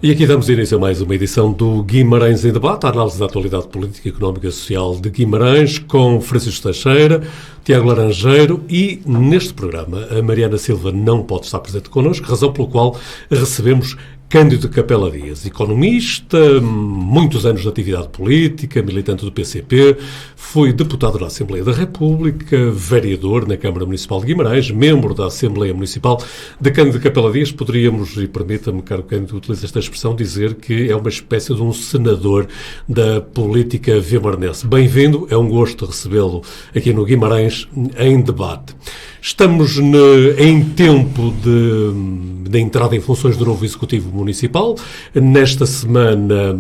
E aqui damos início a mais uma edição do Guimarães em Debate, a análise da atualidade política, económica e social de Guimarães, com Francisco Teixeira, Tiago Laranjeiro e, neste programa, a Mariana Silva não pode estar presente connosco, razão pela qual recebemos Cândido Capela Dias, economista, muitos anos de atividade política, militante do PCP, foi deputado na Assembleia da República, vereador na Câmara Municipal de Guimarães, membro da Assembleia Municipal de Cândido Capela Dias. Poderíamos, e permita-me, caro Cândido, utilizar esta expressão, dizer que é uma espécie de um senador da política vimaranense. Bem-vindo, é um gosto recebê-lo aqui no Guimarães em Debate. Estamos em tempo de entrada em funções do novo Executivo Municipal. Nesta semana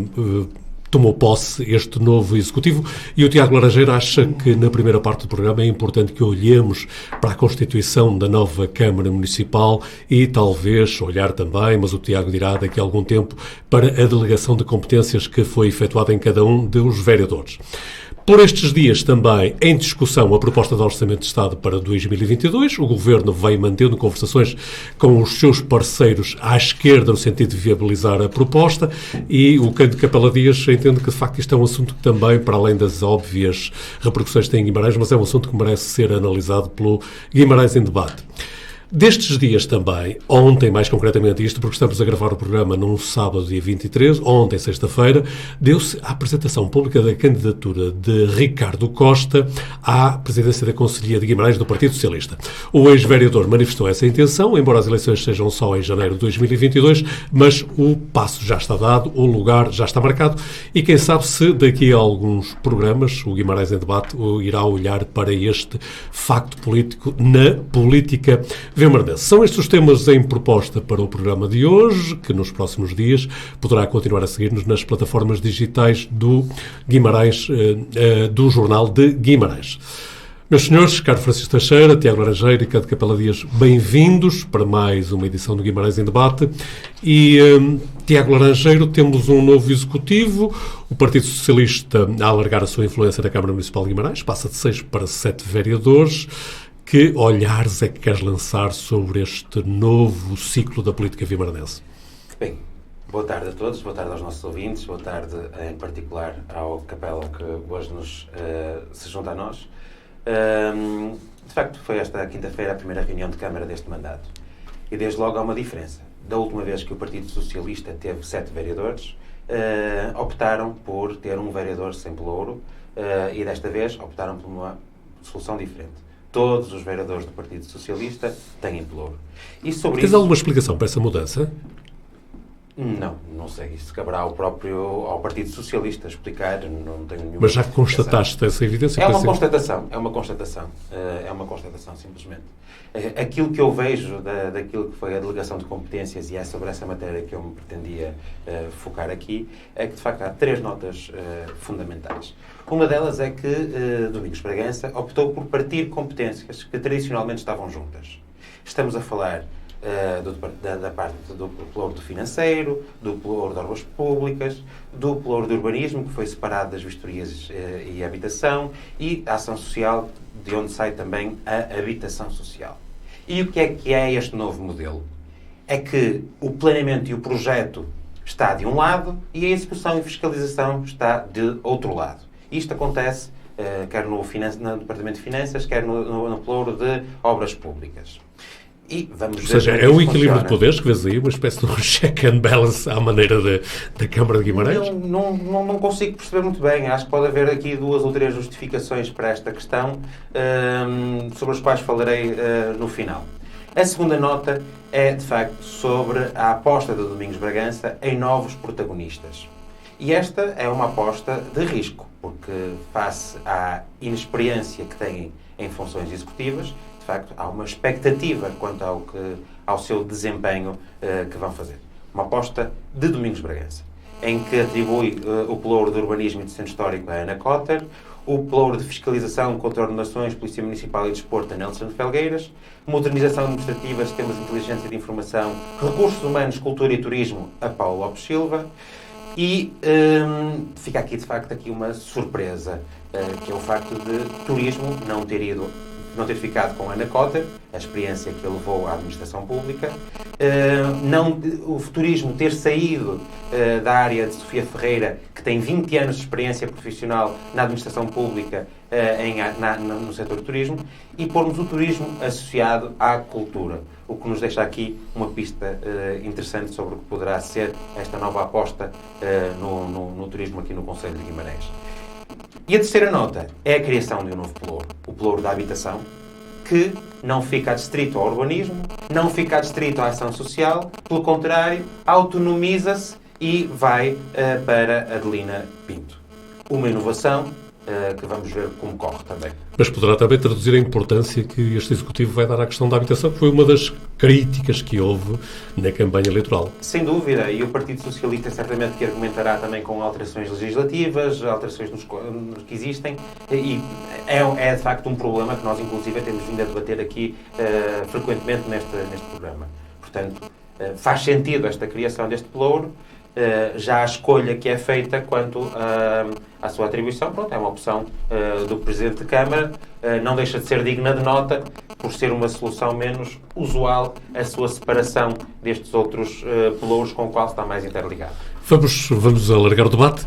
tomou posse este novo Executivo e o Tiago Laranjeiro acha que na primeira parte do programa é importante que olhemos para a constituição da nova Câmara Municipal e talvez olhar também, mas o Tiago dirá daqui a algum tempo, para a delegação de competências que foi efetuada em cada um dos vereadores. Por estes dias também em discussão a proposta de Orçamento de Estado para 2022. O Governo vem mantendo conversações com os seus parceiros à esquerda no sentido de viabilizar a proposta e o Cândido Capela Dias entende que de facto isto é um assunto que também, para além das óbvias repercussões que tem em Guimarães, mas é um assunto que merece ser analisado pelo Guimarães em Debate. Destes dias também, ontem mais concretamente, isto porque estamos a gravar o programa num sábado, dia 23, ontem, sexta-feira, deu-se a apresentação pública da candidatura de Ricardo Costa à presidência da Conselhia de Guimarães do Partido Socialista. O ex-vereador manifestou essa intenção, embora as eleições sejam só em janeiro de 2022, mas o passo já está dado, o lugar já está marcado e quem sabe se daqui a alguns programas o Guimarães em Debate irá olhar para este facto político na política vimaranense. São estes os temas em proposta para o programa de hoje, que nos próximos dias poderá continuar a seguir-nos nas plataformas digitais do Guimarães, do Jornal de Guimarães. Meus senhores, caro Francisco Teixeira, Tiago Laranjeiro e Cândido Capela Dias, bem-vindos para mais uma edição do Guimarães em Debate. E, Tiago Laranjeiro, temos um novo Executivo, o Partido Socialista a alargar a sua influência na Câmara Municipal de Guimarães, passa de 6 para 7 vereadores. Que olhares é que queres lançar sobre este novo ciclo da política vimaranense? Bem, boa tarde a todos, boa tarde aos nossos ouvintes, boa tarde em particular ao Capela que hoje se junta a nós. De facto, foi esta quinta-feira a primeira reunião de Câmara deste mandato. E desde logo há uma diferença. Da última vez que o Partido Socialista teve 7 vereadores, optaram por ter um vereador sem pelouro e desta vez optaram por uma solução diferente. Todos os vereadores do Partido Socialista têm pelouro. Tens alguma explicação para essa mudança? Não sei. Isso caberá ao Partido Socialista explicar. Não tenho nenhuma. Mas já constataste essa evidência? É uma constatação, simplesmente. Aquilo que eu vejo daquilo que foi a delegação de competências, e é sobre essa matéria que eu me pretendia focar aqui, é que, de facto, há 3 notas fundamentais. Uma delas é que Domingos Bragança optou por partir competências que tradicionalmente estavam juntas. Estamos a falar da parte do pelouro do financeiro, do pelouro de obras públicas, do pelouro do urbanismo, que foi separado das vistorias e habitação, e a ação social, de onde sai também a habitação social. E o que é este novo modelo? É que o planeamento e o projeto está de um lado e a execução e fiscalização está de outro lado. Isto acontece quer no Departamento de Finanças, quer no pelouro de obras públicas. E vamos ver. Ou seja, é um equilíbrio de poderes que vês aí, uma espécie de um check and balance à maneira da Câmara de Guimarães? Não consigo perceber muito bem. Acho que pode haver aqui 2 ou 3 justificações para esta questão, sobre as quais falarei no final. A segunda nota é, de facto, sobre a aposta de Domingos Bragança em novos protagonistas. E esta é uma aposta de risco, porque face à inexperiência que têm em funções executivas, de facto, há uma expectativa quanto ao seu desempenho que vão fazer. Uma aposta de Domingos Bragança, em que atribui o pelouro de urbanismo e de centro histórico a Ana Cotter, o pelouro de fiscalização contra ordenações, Polícia Municipal e Desporto a Nelson Felgueiras, modernização administrativa, sistemas de inteligência de informação, recursos humanos, cultura e turismo a Paulo Lopes Silva, E fica aqui, de facto, uma surpresa, que é o facto de turismo não ter ficado com Ana Cotter, a experiência que ele levou à administração pública, o turismo ter saído da área de Sofia Ferreira, que tem 20 anos de experiência profissional na administração pública no setor do turismo, e pormos o turismo associado à cultura, o que nos deixa aqui uma pista interessante sobre o que poderá ser esta nova aposta no turismo aqui no Concelho de Guimarães. E a terceira nota é a criação de um novo pelouro, o pelouro da habitação, que não fica adstrito ao urbanismo, não fica adstrito à ação social, pelo contrário, autonomiza-se e vai para Adelina Pinto. Uma inovação que vamos ver como corre também. Mas poderá também traduzir a importância que este Executivo vai dar à questão da habitação, que foi uma das críticas que houve na campanha eleitoral. Sem dúvida, e o Partido Socialista certamente que argumentará também com alterações legislativas, alterações nos que existem, e é de facto um problema que nós inclusive temos vindo a debater aqui frequentemente neste programa. Portanto, faz sentido esta criação deste pelouro. Já a escolha que é feita quanto à sua atribuição, pronto, é uma opção do Presidente de Câmara, não deixa de ser digna de nota, por ser uma solução menos usual a sua separação destes outros pelouros com o qual está mais interligado. Vamos alargar o debate.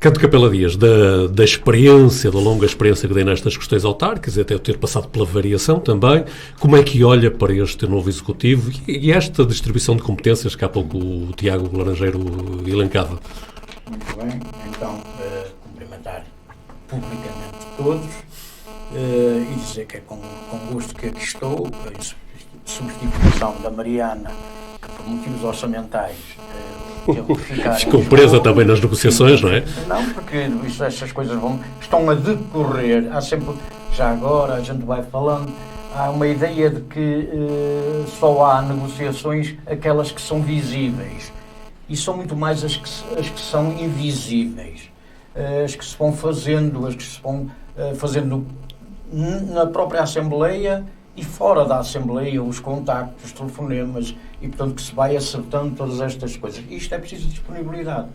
Canto Capela Dias, da experiência, da longa experiência que tem nestas questões autárquicas, até ter passado pela variação também, como é que olha para este novo Executivo e esta distribuição de competências que há pouco o Tiago Laranjeiro elencava? Muito bem, então, cumprimentar publicamente todos e dizer que é com gosto que aqui estou, a substituição da Mariana, que por motivos orçamentais ficou presa também nas negociações, não é? Não, porque estas coisas estão a decorrer. Há sempre, já agora a gente vai falando, há uma ideia de que só há negociações aquelas que são visíveis. E são muito mais as que são invisíveis. As que se vão fazendo, na própria Assembleia e fora da Assembleia, os contactos, os telefonemas, e portanto que se vai acertando todas estas coisas. Isto é preciso disponibilidade.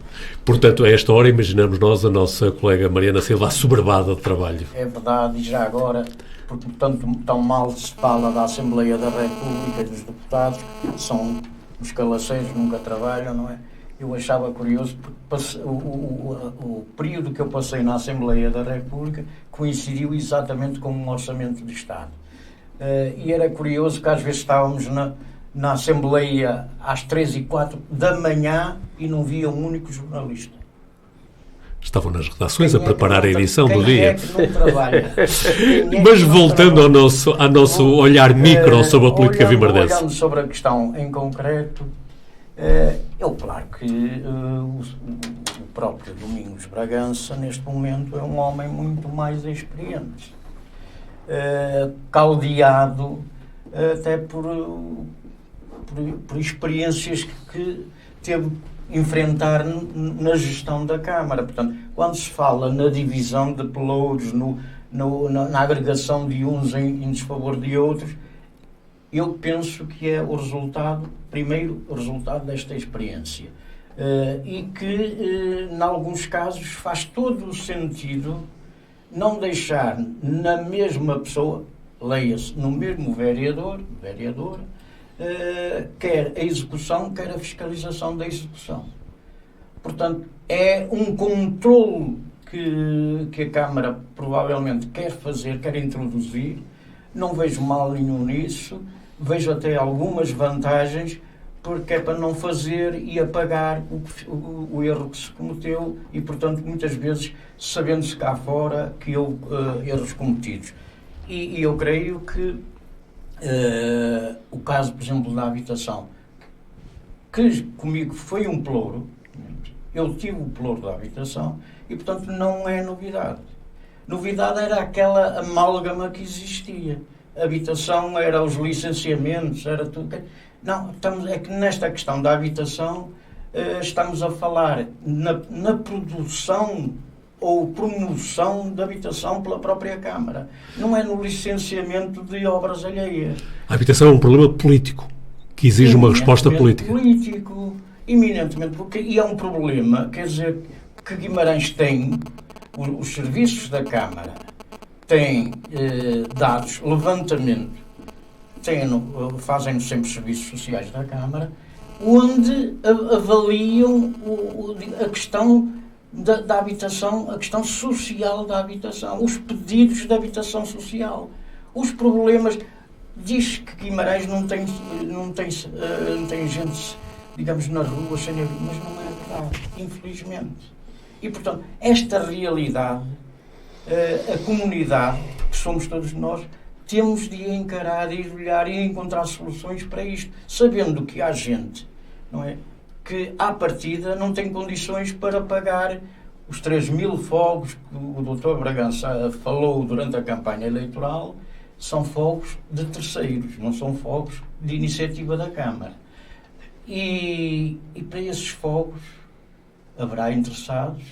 Portanto, a esta hora imaginamos nós a nossa colega Mariana Silva assoberbada de trabalho. É verdade, e já agora, porque portanto tão mal se fala da Assembleia da República e dos deputados, são os calaceiros, nunca trabalham, não é? Eu achava curioso, porque o período que eu passei na Assembleia da República coincidiu exatamente com um orçamento de Estado. E era curioso que às vezes estávamos na Assembleia às 3h04 da manhã e não via um único jornalista. Estavam nas redações a preparar a edição do dia. Quem é que não trabalha? Mas voltando ao nosso olhar micro sobre a política vimardense. Olhando sobre a questão em concreto, claro que o próprio Domingos Bragança, neste momento, é um homem muito mais experiente. Caldeado até por experiências que teve enfrentar na gestão da Câmara. Portanto, quando se fala na divisão de pelouros, na agregação de uns em desfavor de outros, eu penso que é o resultado desta experiência. E que, em alguns casos, faz todo o sentido não deixar na mesma pessoa, leia-se, no mesmo vereadora, quer a execução, quer a fiscalização da execução. Portanto, é um controle que a Câmara provavelmente quer fazer, quer introduzir. Não vejo mal nenhum nisso, vejo até algumas vantagens, porque é para não fazer e apagar o erro que se cometeu e, portanto, muitas vezes sabendo-se cá fora que houve erros cometidos. E eu creio que o caso, por exemplo, da habitação, que comigo foi um pelouro, eu tive o pelouro da habitação e, portanto, não é novidade. Novidade era aquela amálgama que existia. A habitação era os licenciamentos, era tudo. Não, é que nesta questão da habitação estamos a falar na produção ou promoção da habitação pela própria Câmara. Não é no licenciamento de obras alheias. A habitação é um problema político, que exige uma resposta política. Político, Eminentemente, porque e é um problema, quer dizer, que Guimarães tem, os serviços da Câmara têm dados, levantamento, fazem sempre serviços sociais da Câmara, onde avaliam a questão da habitação, a questão social da habitação, os pedidos de habitação social, os problemas. Diz que Guimarães não tem gente, digamos, na rua, mas não é verdade, infelizmente. E, portanto, esta realidade, a comunidade, que somos todos nós, temos de encarar e olhar e encontrar soluções para isto, sabendo que há gente, não é, que à partida não tem condições para pagar os 3.000 fogos que o Dr. Bragança falou durante a campanha eleitoral. São fogos de terceiros, não são fogos de iniciativa da Câmara. E para esses fogos haverá interessados,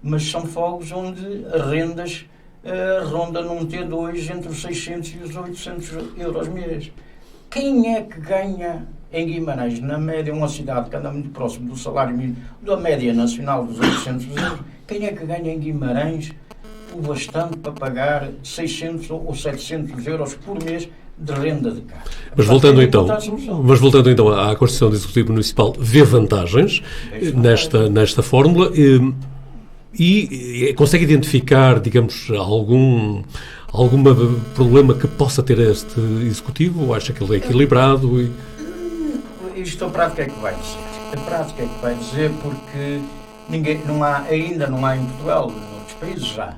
mas são fogos onde as rendas rondam num T2 entre os 600 e os 800 euros mês. Quem é que ganha em Guimarães, na média, uma cidade que anda muito próximo do salário mínimo, da média nacional dos 800 euros, quem é que ganha em Guimarães o bastante para pagar 600 ou 700 euros por mês de renda de casa? Mas voltando então à Constituição do Executivo Municipal, vê vantagens nesta fórmula e consegue identificar, digamos, algum problema que possa ter este Executivo? Ou acha que ele é equilibrado? Isto a prática é que vai dizer. A prática é que vai dizer porque ainda não há em Portugal, noutros países já,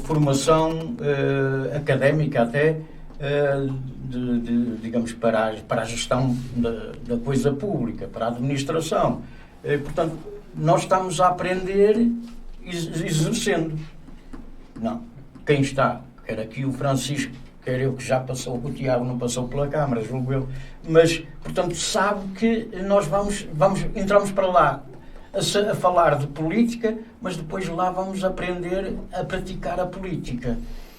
formação académica até, digamos, para a gestão da coisa pública, para a administração. Portanto, nós estamos a aprender exercendo. Não. Quem está, quer aqui o Francisco, quer eu, que já passou, o Tiago não passou pela Câmara, julgo eu, mas, portanto, sabe que nós entramos para lá a falar de política, mas depois lá vamos aprender a praticar a política.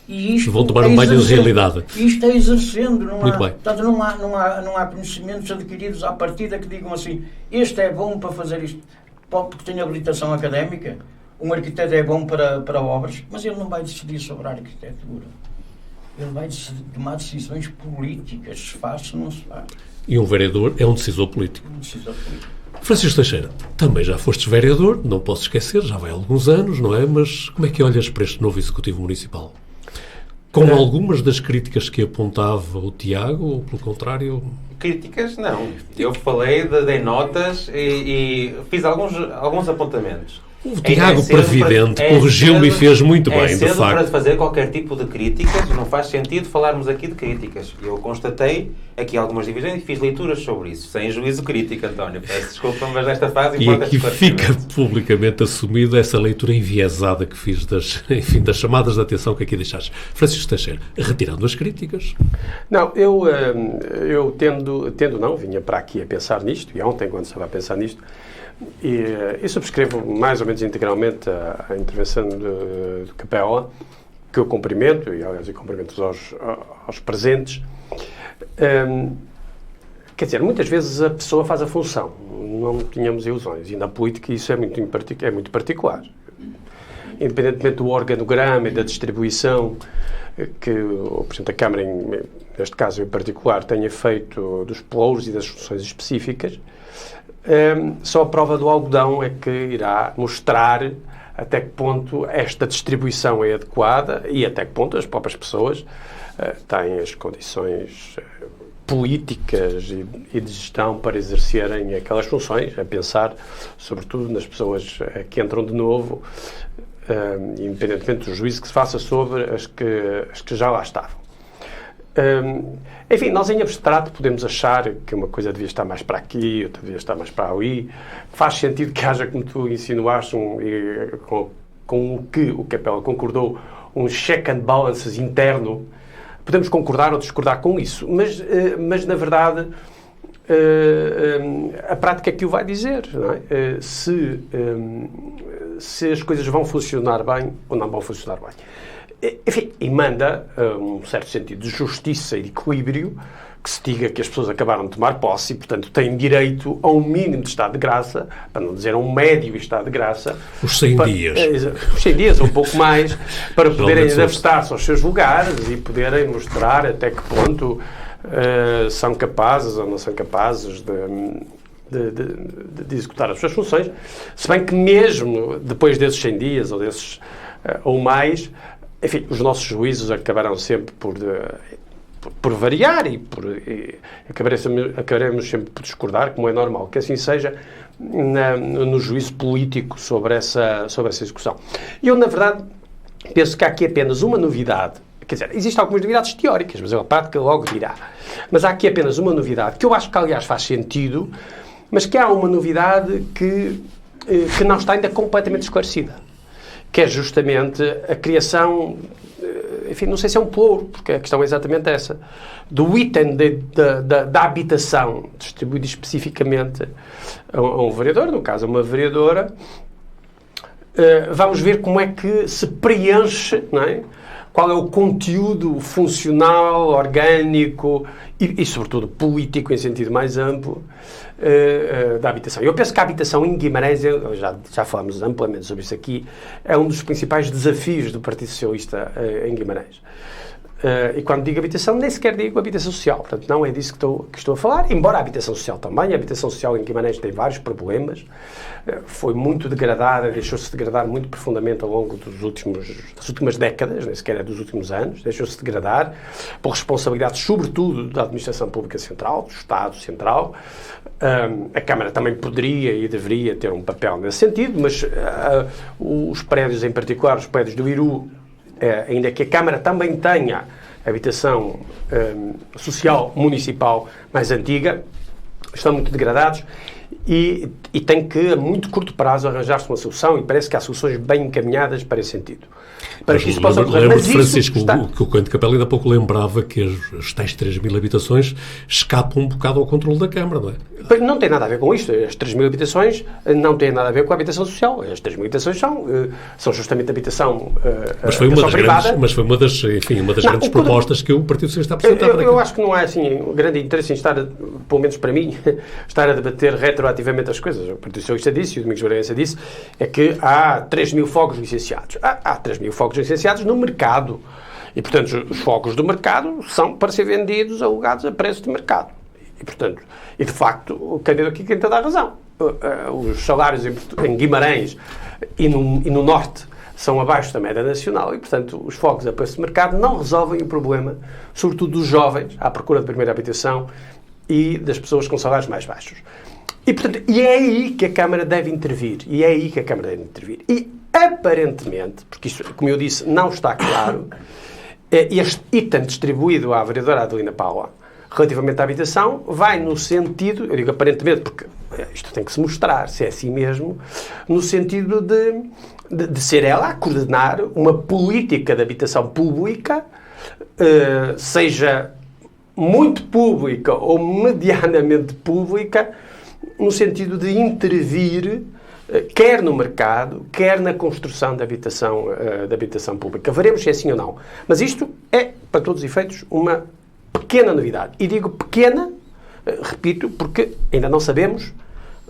E isto vão tomar um banho de realidade. Isto é exercendo, não Muito há, bem. portanto, não há conhecimentos adquiridos à partida que digam assim, este é bom para fazer isto, porque tem habilitação académica, um arquiteto é bom para obras, mas ele não vai decidir sobre a arquitetura. Ele vai tomar decisões políticas, se faz ou não se faz. E um vereador é um decisor político. Um decisor político. Francisco Teixeira, também já fostes vereador, não posso esquecer, já vai há alguns anos, não é? Mas como é que olhas para este novo Executivo Municipal? Com algumas das críticas que apontava o Tiago, ou pelo contrário? Críticas, não. Eu falei, dei notas e fiz alguns apontamentos. O Tiago Previdente corrigiu-me e fez muito bem, de facto. Para fazer qualquer tipo de críticas, não faz sentido falarmos aqui de críticas. Eu constatei aqui algumas divisões e fiz leituras sobre isso, sem juízo crítico, António. Peço desculpa, mas nesta fase e aqui fica publicamente assumida essa leitura enviesada que fiz das chamadas de atenção que aqui deixaste. Francisco Teixeira, retirando as críticas? Não, eu tendo não, vinha para aqui a pensar nisto, e ontem, quando estava a pensar nisto, e subscrevo mais ou menos integralmente a intervenção de Capela, que eu cumprimento, e aliás eu cumprimento aos presentes. Quer dizer, muitas vezes a pessoa faz a função, não tínhamos ilusões, e na política isso é muito particular. Independentemente do organograma e da distribuição que o Presidente da Câmara, neste caso em particular, tenha feito dos pelouros e das funções específicas, só a prova do algodão é que irá mostrar até que ponto esta distribuição é adequada e até que ponto as próprias pessoas têm as condições políticas e de gestão para exercerem aquelas funções, a pensar sobretudo nas pessoas que entram de novo, independentemente do juízo que se faça sobre as que já lá estavam. Enfim, nós em abstrato podemos achar que uma coisa devia estar mais para aqui, outra devia estar mais para ali. Faz sentido que haja, como tu insinuaste, com o que o Capela concordou, um check and balances interno. Podemos concordar ou discordar com isso, mas na verdade a prática é que o vai dizer, não é? Se as coisas vão funcionar bem ou não vão funcionar bem. Enfim, e manda um certo sentido de justiça e de equilíbrio que se diga que as pessoas acabaram de tomar posse e, portanto, têm direito a um mínimo de estado de graça, para não dizer a um médio estado de graça. Os 100 dias. Os 100 dias, ou um pouco mais, para poderem Geralmente adaptar-se aos seus lugares e poderem mostrar até que ponto são capazes ou não são capazes de executar as suas funções. Se bem que mesmo depois desses 100 dias ou mais, enfim, os nossos juízos acabarão sempre por variar e acabaremos sempre por discordar, como é normal que assim seja, no juízo político sobre essa execução. Eu, na verdade, penso que há aqui apenas uma novidade. Quer dizer, existem algumas novidades teóricas, mas a prática logo dirá. Mas há aqui apenas uma novidade, que eu acho que, aliás, faz sentido, mas que há uma novidade que não está ainda completamente esclarecida, que é justamente a criação, enfim, não sei se é um pluro, porque a questão é exatamente essa, do item da habitação, distribuído especificamente a um vereador, no caso a uma vereadora. Vamos ver como é que se preenche, não é? Qual é o conteúdo funcional, orgânico e sobretudo, político, em sentido mais amplo, da habitação. Eu penso que a habitação em Guimarães, já falámos amplamente sobre isso aqui, é um dos principais desafios do Partido Socialista em Guimarães. E quando digo habitação, nem sequer digo habitação social. Portanto, não é disso que estou a falar, embora a habitação social também. A habitação social em Guimarães tem vários problemas. Foi muito degradada, deixou-se degradar muito profundamente ao longo das últimas décadas, nem sequer é dos últimos anos. Deixou-se degradar por responsabilidades, sobretudo, da Administração Pública Central, do Estado Central. A Câmara também poderia e deveria ter um papel nesse sentido, mas os prédios, em particular, os prédios do Iru, ainda que a Câmara também tenha habitação social municipal mais antiga, estão muito degradados e tem que, a muito curto prazo, arranjar-se uma solução, e parece que há soluções bem encaminhadas para esse sentido. Para que isso possa ocorrer. Lembro de Francisco, que o Conde de Capela ainda há pouco lembrava que as tais 3.000 habitações escapam um bocado ao controle da Câmara, não é? Não tem nada a ver com isto. As 3.000 habitações não têm nada a ver com a habitação social. As 3.000 habitações são justamente habitação privada. Mas foi uma das grandes propostas que o Partido Socialista está a apresentar. Eu acho que não há assim, um grande interesse em estar, pelo menos para mim, estar a debater retroativamente as coisas. O Partido Socialista disse, e o Domingos Bragança disse, é que há 3.000 fogos licenciados. Há 3.000 fogos licenciados no mercado. E, portanto, os fogos do mercado são para ser vendidos, alugados a preço de mercado. E, portanto, de facto, o candidato aqui tenta dar razão. Os salários em Guimarães e no Norte são abaixo da média nacional e, portanto, os fogos a preço de mercado não resolvem o problema, sobretudo dos jovens à procura de primeira habitação e das pessoas com salários mais baixos. E, portanto, é aí que a Câmara deve intervir. E, aparentemente, porque isto, como eu disse, não está claro, este item distribuído à vereadora Adelina Paula, relativamente à habitação, vai no sentido, eu digo aparentemente, porque isto tem que se mostrar, se é assim mesmo, no sentido de ser ela a coordenar uma política de habitação pública, seja muito pública ou medianamente pública, no sentido de intervir quer no mercado, quer na construção da habitação pública. Veremos se é assim ou não. Mas isto é, para todos os efeitos, uma pequena novidade. E digo pequena, repito, porque ainda não sabemos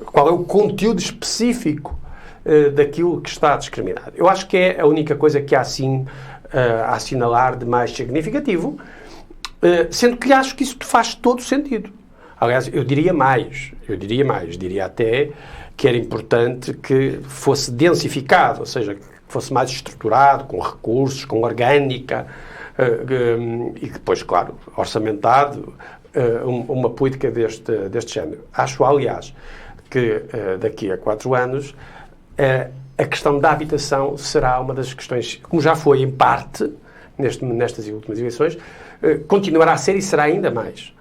qual é o conteúdo específico daquilo que está discriminado. Eu acho que é a única coisa que há, assim, a assinalar de mais significativo, sendo que acho que isso faz todo sentido. Aliás, eu diria mais, diria até que era importante que fosse densificado, ou seja, que fosse mais estruturado, com recursos, com orgânica, e depois, claro, orçamentado, uma política deste género. Acho, aliás, que daqui a 4 anos a questão da habitação será uma das questões, como já foi em parte nestas últimas eleições, continuará a ser e será ainda mais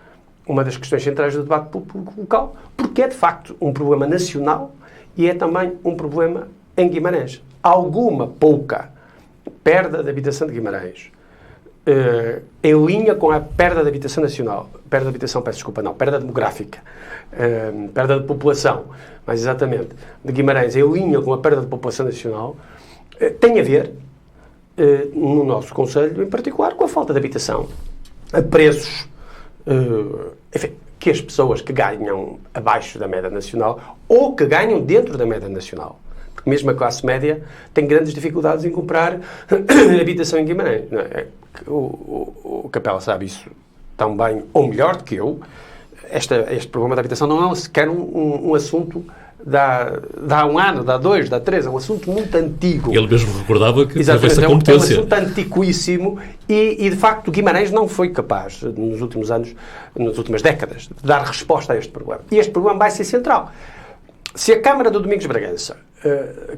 uma das questões centrais do debate público local, porque é de facto um problema nacional e é também um problema em Guimarães. Alguma pouca perda de habitação de Guimarães em linha com a perda de habitação nacional, perda demográfica, perda de população, mais exatamente, de Guimarães, em linha com a perda de população nacional, tem a ver, no nosso concelho em particular, com a falta de habitação a preços enfim, que as pessoas que ganham abaixo da média nacional ou que ganham dentro da média nacional, porque mesmo a classe média tem grandes dificuldades em comprar habitação em Guimarães. Não é? O Capela sabe isso tão bem ou melhor do que eu. Este problema da habitação não é sequer um assunto dá 1 ano, dá 2, dá 3, é um assunto muito antigo. Ele mesmo recordava que teve essa É um competência. assunto antiquíssimo e, de facto, Guimarães não foi capaz, nos últimos anos, nas últimas décadas, de dar resposta a este problema. E este problema vai ser central. Se a Câmara do Domingos Bragança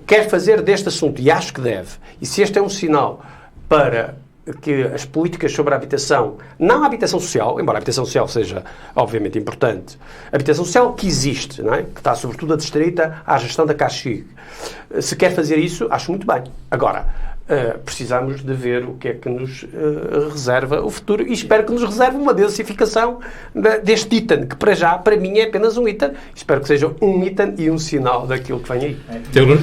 quer fazer deste assunto, e acho que deve, e se este é um sinal para que as políticas sobre a habitação, não a habitação social, embora a habitação social seja obviamente importante, a habitação social que existe, não é? Que está sobretudo adstrita à gestão da Caixig, se quer fazer isso, acho muito bem. Agora, precisamos de ver o que é que nos reserva o futuro e espero que nos reserve uma densificação deste item, que para mim é apenas um item. Espero que seja um item e um sinal daquilo que vem aí.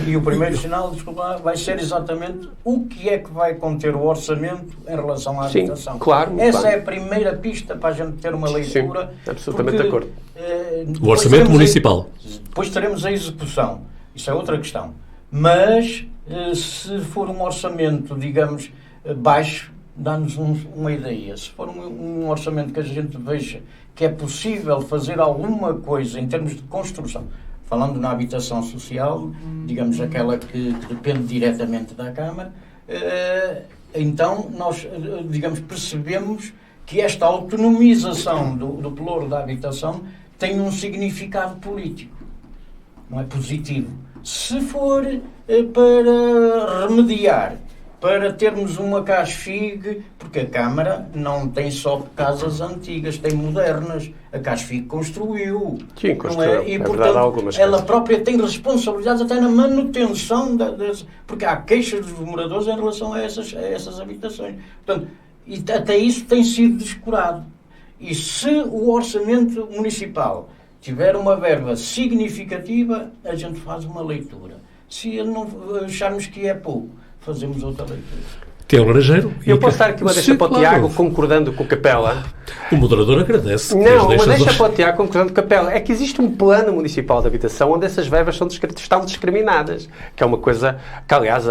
E o primeiro sinal, desculpa, vai ser exatamente o que é que vai conter o orçamento em relação à habitação. Sim, claro. Essa é a primeira pista para a gente ter uma leitura. Sim, absolutamente de acordo. O orçamento municipal. Depois teremos a execução. Isso é outra questão. Mas se for um orçamento, digamos, baixo, dá-nos uma ideia. Se for um orçamento que a gente veja que é possível fazer alguma coisa em termos de construção, falando na habitação social, digamos, aquela que depende diretamente da Câmara, então nós, digamos, percebemos que esta autonomização do pelouro da habitação tem um significado político, não é positivo. Se for para remediar, para termos uma Caixig, porque a Câmara não tem só casas antigas, tem modernas. A Caixig construiu. Sim, construiu. Não é? E, portanto, algumas ela casas. própria tem responsabilidades até na manutenção, porque há queixas dos moradores em relação a essas habitações. Portanto, e até isso tem sido descurado. E se o orçamento municipal tiver uma verba significativa, a gente faz uma leitura. Se não acharmos que é pouco, fazemos outra leitura. Tiago Laranjeiro. Eu posso dar aqui uma deixa para o Tiago, concordando com o Capela. O moderador agradece. Não, uma deixa para o Tiago, concordando com o Capela. É que existe um plano municipal de habitação onde essas verbas estão discriminadas, que é uma coisa que, aliás,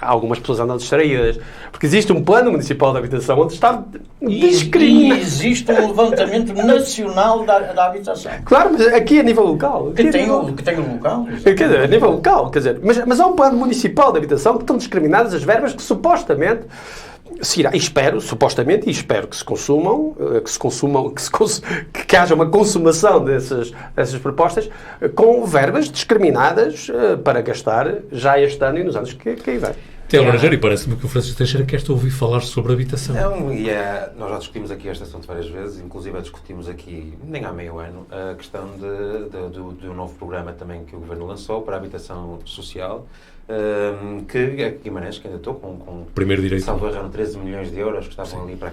algumas pessoas andam distraídas, porque existe um plano municipal de habitação onde está discriminado. E existe um levantamento nacional da habitação. Claro, mas aqui a nível local. Que tem um local. Quer dizer, a nível local, quer dizer, mas há um plano municipal de habitação que estão discriminadas as verbas que supostamente se irá, espero que se consumam, que haja uma consumação dessas propostas com verbas discriminadas para gastar já este ano e nos anos que aí vem. Tiago Laranjeiro, e parece-me que o Francisco Teixeira quer ouvir falar sobre habitação. Nós já discutimos aqui este assunto várias vezes, inclusive discutimos aqui, nem há meio ano, a questão do novo programa também que o Governo lançou para a habitação social, que a Guimarães, que ainda estou com primeiro direito, salvo erro, 13 milhões de euros que estavam ali para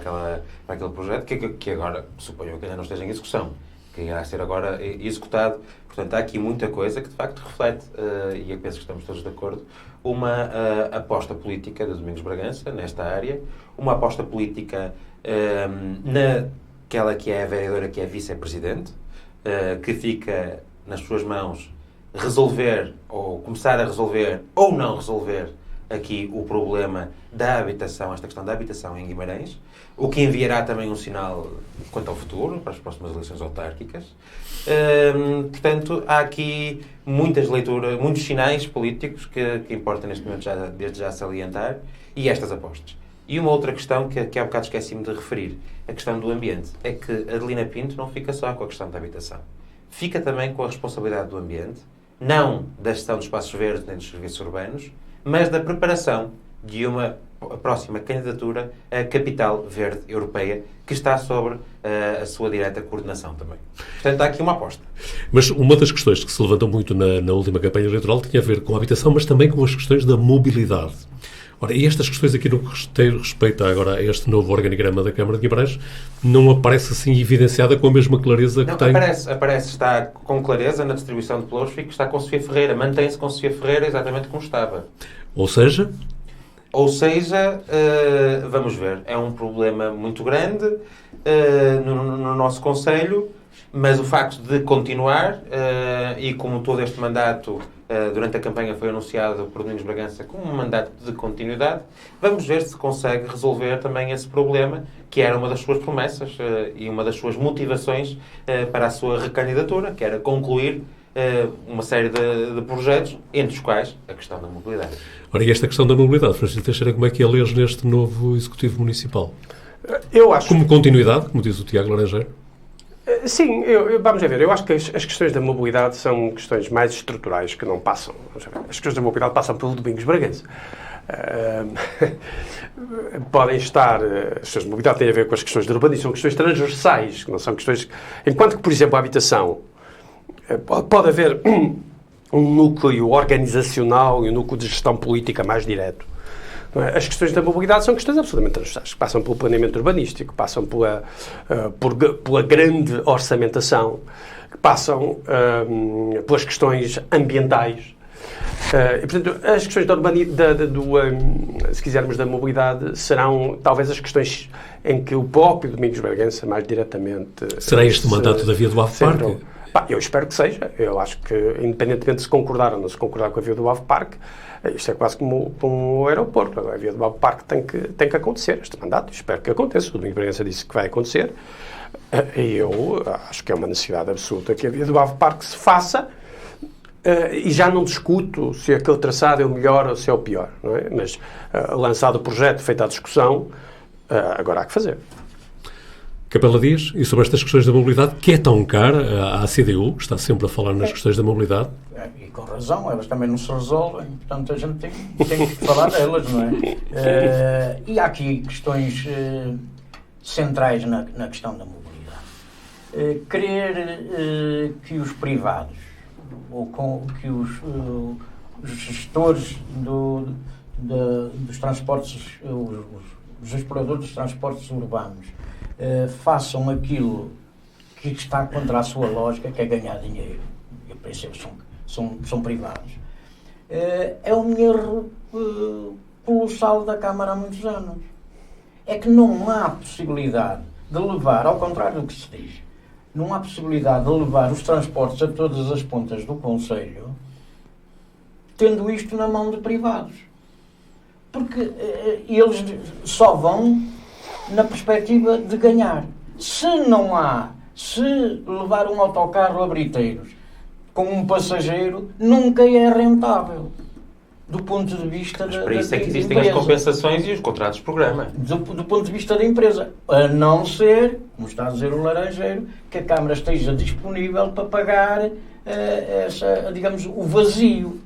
aquele projeto, que agora, suponho que ainda não esteja em execução, que irá ser agora executado. Portanto, há aqui muita coisa que de facto reflete, e eu penso que estamos todos de acordo, uma aposta política do Domingos Bragança nesta área, uma aposta política naquela que é a vereadora, que é a vice-presidente, que fica nas suas mãos resolver, ou começar a resolver, ou não resolver aqui o problema da habitação, esta questão da habitação em Guimarães, o que enviará também um sinal quanto ao futuro, para as próximas eleições autárquicas. Portanto, há aqui muitas leituras, muitos sinais políticos que importa neste momento desde já salientar, e estas apostas. E uma outra questão que há bocado esqueci-me de referir, a questão do ambiente, é que a Adelina Pinto não fica só com a questão da habitação. Fica também com a responsabilidade do ambiente, não da gestão dos espaços verdes nem dos serviços urbanos, mas da preparação de uma próxima candidatura à Capital Verde Europeia, que está sobre a sua direta coordenação também. Portanto, há aqui uma aposta. Mas uma das questões que se levantam muito na última campanha eleitoral tinha a ver com a habitação, mas também com as questões da mobilidade. Ora, e estas questões aqui no que tem respeito agora a este novo organigrama da Câmara de Guimarães não aparece assim evidenciada com a mesma clareza que tem? Aparece, está com clareza na distribuição de pelouros, está com Sofia Ferreira, mantém-se com Sofia Ferreira exatamente como estava. Ou seja? Ou seja, vamos ver, é um problema muito grande no nosso Conselho, mas o facto de continuar, e como todo este mandato durante a campanha foi anunciado por Domingos Bragança como um mandato de continuidade, vamos ver se consegue resolver também esse problema, que era uma das suas promessas e uma das suas motivações para a sua recandidatura, que era concluir uma série de projetos, entre os quais a questão da mobilidade. Ora, e esta questão da mobilidade, Francisco Teixeira, como é que a lês neste novo Executivo Municipal? Eu acho... Como continuidade, como diz o Tiago Laranjeiro? Sim, vamos a ver. Eu acho que as questões da mobilidade são questões mais estruturais que não passam. As questões da mobilidade passam pelo Domingos Bragança. Podem estar... As questões de mobilidade têm a ver com as questões de urbanismo, são questões transversais, que não são questões... Enquanto que, por exemplo, a habitação, pode haver um núcleo organizacional e um núcleo de gestão política mais direto. As questões da mobilidade são questões absolutamente transversais, que passam pelo planeamento urbanístico, que passam pela grande orçamentação, que passam pelas questões ambientais. E, portanto, as questões se quisermos, da mobilidade, serão talvez as questões em que o próprio Domingos Bragança mais diretamente... Será este o mandato da Via do Ave Parque? Eu espero que seja. Eu acho que, independentemente de se concordar ou não se concordar com a Via do Ave Parque, isto é quase como o aeroporto. A Via do Ave Parque tem que acontecer, este mandato. Espero que aconteça. O Domingos Bragança disse que vai acontecer. E eu acho que é uma necessidade absoluta que a Via do Ave Parque se faça. E já não discuto se aquele traçado é o melhor ou se é o pior. Não é? Mas, lançado o projeto, feita a discussão, agora há que fazer. Capela Dias, e sobre estas questões da mobilidade, que é tão cara à CDU, que está sempre a falar nas questões da mobilidade? E com razão, elas também não se resolvem, portanto a gente tem que falar delas, não é? E há aqui questões centrais na questão da mobilidade. Querer que os privados, ou que os gestores dos transportes, os exploradores dos transportes urbanos, façam aquilo que está contra a sua lógica, que é ganhar dinheiro. Eu percebo que são privados. É um erro colossal da Câmara há muitos anos. É que não há possibilidade de levar, ao contrário do que se diz, não há possibilidade de levar os transportes a todas as pontas do Conselho tendo isto na mão de privados. Porque eles só vão na perspectiva de ganhar. Se levar um autocarro a Briteiros com um passageiro, nunca é rentável. Do ponto de vista da empresa. Para isso é que existem as compensações e os contratos de programa. Do ponto de vista da empresa. A não ser, como está a dizer o Laranjeiro, que a Câmara esteja disponível para pagar digamos, o vazio.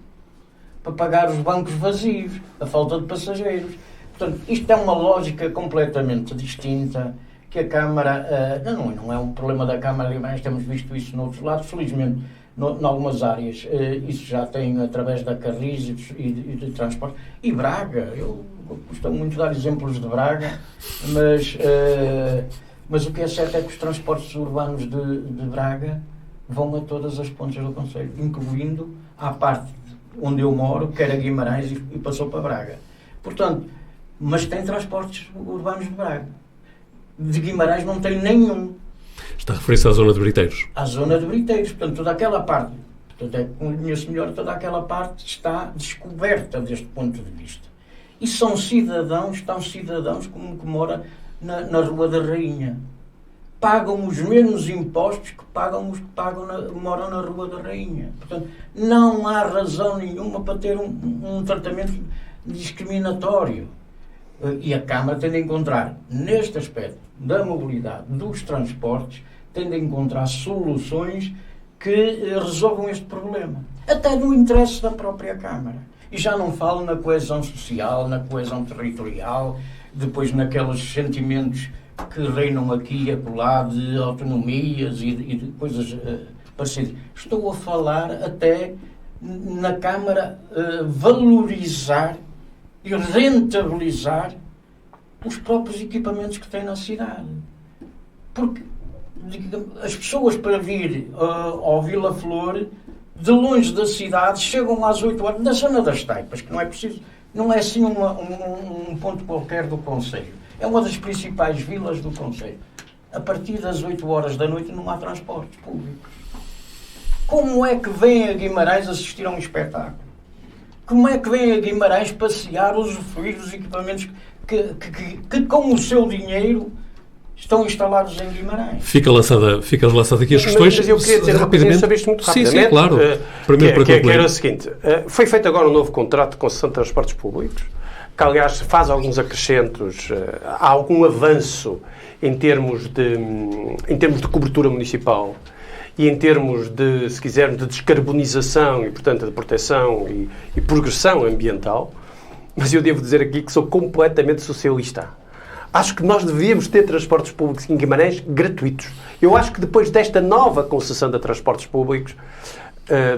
Para pagar os bancos vazios, a falta de passageiros. Portanto, isto é uma lógica completamente distinta, que a Câmara... não é um problema da Câmara de Guimarães, temos visto isso noutros lados, felizmente, em algumas áreas. Isso já tem através da Carris e de transporte. E Braga, eu gosto muito de dar exemplos de Braga, mas o que é certo é que os transportes urbanos de Braga vão a todas as pontas do concelho, incluindo à parte onde eu moro, que era Guimarães, e passou para Braga. Portanto, mas tem transportes urbanos de Braga. De Guimarães não tem nenhum. Está a referir-se à zona de Briteiros? À zona de Briteiros. Portanto, toda aquela parte, conheço melhor, toda aquela parte está descoberta deste ponto de vista. E são cidadãos como que moram na Rua da Rainha. Pagam os mesmos impostos que pagam os que moram na Rua da Rainha. Portanto, não há razão nenhuma para ter um tratamento discriminatório. E a Câmara tem de encontrar, neste aspecto da mobilidade, dos transportes, tem de encontrar soluções que resolvam este problema. Até no interesse da própria Câmara. E já não falo na coesão social, na coesão territorial, depois naqueles sentimentos que reinam aqui e acolá de autonomias e de coisas parecidas. Estou a falar até na Câmara valorizar e rentabilizar os próprios equipamentos que tem na cidade. Porque as pessoas para vir ao Vila Flor, de longe da cidade, chegam às 8 horas, na zona das Taipas, que não é preciso Não é assim um ponto qualquer do concelho. É uma das principais vilas do concelho. A partir das 8 horas da noite não há transportes públicos. Como é que vêm a Guimarães assistir a um espetáculo? Como é que vêm a Guimarães passear, usufruir dos equipamentos que com o seu dinheiro estão instalados em Guimarães? Fica lançada aqui as questões. Mas eu queria dizer uma coisa sobre isto muito rapidamente. Sim, claro. Primeiro que era o seguinte. Foi feito agora um novo contrato de concessão de transportes públicos, que aliás faz alguns acrescentos, há algum avanço em termos de cobertura municipal e em termos de, se quisermos, de descarbonização e, portanto, de proteção e progressão ambiental. Mas eu devo dizer aqui que sou completamente socialista. Acho que nós devíamos ter transportes públicos em Guimarães gratuitos. Eu acho que depois desta nova concessão de transportes públicos,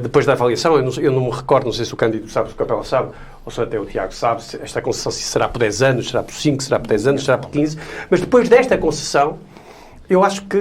depois da avaliação, eu não me recordo, não sei se o Cândido sabe, se o Capela sabe, ou se até o Tiago sabe, se esta concessão será por 10 anos, será por 5, será por 10 anos, será por 15, mas depois desta concessão, eu acho que